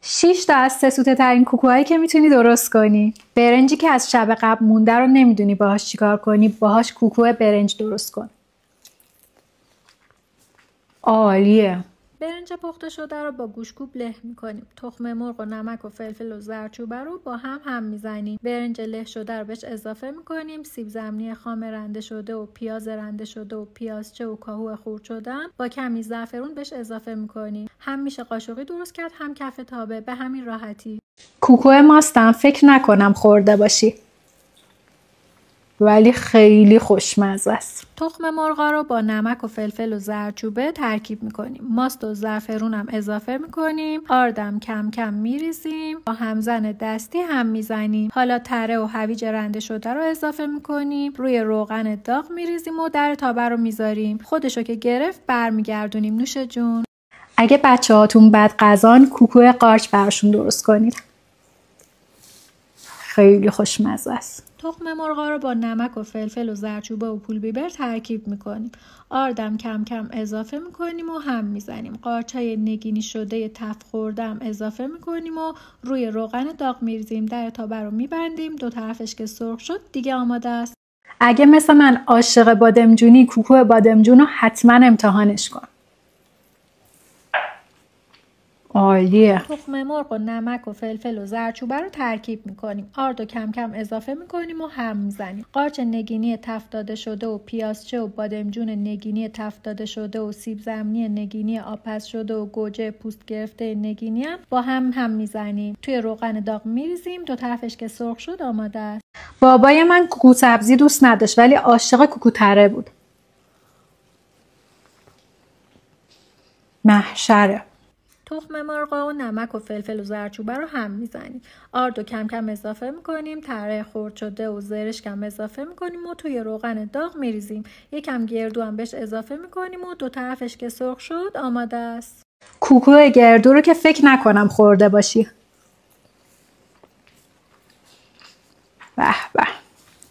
6 تا از سسوته ترین کوکوهایی که میتونی درست کنی. برنجی که از شب قبل مونده رو نمیدونی باهاش چیکار کنی، باهاش کوکو برنج درست کن. عالیه. برنج پخته شده رو با گوشتکوب له میکنیم. تخم مرغ و نمک و فلفل و زردچوبه رو با هم میزنیم. برنج له شده رو بهش اضافه میکنیم. سیب زمینی خام رنده شده و پیاز رنده شده و پیازچه و کاهو خورد شدن با کمی زعفرون بهش اضافه میکنیم. هم میشه قاشقی درست کرد، هم کف تابه، به همین راحتی. کوکو ماستم فکر نکنم خورده باشی، ولی خیلی خوشمزه است. تخم مرغا رو با نمک و فلفل و زردچوبه ترکیب میکنیم. ماست و زعفرون هم اضافه میکنیم. آردم کم کم میریزیم. با همزن دستی هم میزنیم. حالا تره و هویج رنده شده رو اضافه میکنیم. روی روغن داغ میریزیم و در تابه رو میذاریم. خودشو که گرفت برمیگردونیم. نوش جون. اگه بچه‌هاتون بد غذان، کوکو قارچ براشون درست کنید. خیلی خوشمزه است. تخم مرغا رو با نمک و فلفل و زردچوبه و پول بیبر ترکیب میکنیم. آردم کم کم اضافه میکنیم و هم میزنیم. قارچای نگینی شده تفت خوردم اضافه میکنیم و روی روغن داغ میریزیم. در تابه رو میبندیم. دو طرفش که سرخ شد دیگه آماده است. اگه مثل من عاشق بادمجونی، کوکو بادمجون رو حتما امتحانش کن. عالیه. تخم مرغ و نمک و فلفل و زردچوبه رو ترکیب میکنیم. آرد و کم کم اضافه میکنیم و هم میزنیم. قارچ نگینی تفت داده شده و پیازچه و بادمجون نگینی تفت داده شده و سیب زمینی نگینی آبپز شده و گوجه پوست گرفته نگینی هم با هم میزنیم. توی روغن داغ میریزیم. دو طرفش که سرخ شد آماده است. بابای من کوکو سبزی دوست نداشت، ولی عاشق کوکو تره بود. محشره. تخم مرغ و نمک و فلفل و زردچوبه رو هم میزنیم. آرد و کم کم اضافه میکنیم. تره خرد شده و زرش کم اضافه میکنیم و توی روغن داغ میریزیم. یکم گردو هم بهش اضافه میکنیم و دو طرفش که سرخ شد آماده است. کوکو گردو رو که فکر نکنم خورده باشی. به به.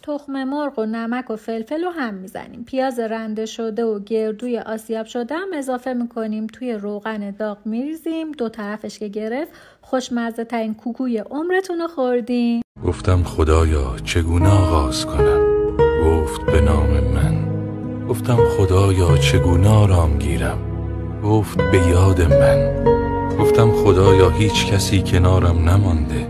تخم مرغ و نمک و فلفل رو هم میزنیم. پیاز رنده شده و گردوی آسیاب شده هم اضافه میکنیم. توی روغن داغ میریزیم. دو طرفش که گرفت خوشمزه ترین کوکوی عمرتون رو خوردین. گفتم خدایا چگونه آغاز کنم، گفت به نام من. گفتم خدایا چگونه آرام گیرم، گفت به یاد من. گفتم خدایا هیچ کسی کنارم نمانده،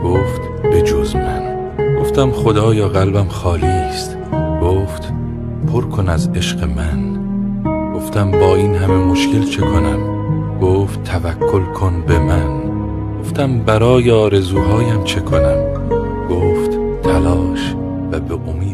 گفت به جز من. گفتم خدایا قلبم خالی است، گفت پر کن از عشق من. گفتم با این همه مشکل چه کنم، گفت توکل کن به من. گفتم برای آرزوهایم چه کنم، گفت تلاش و به امید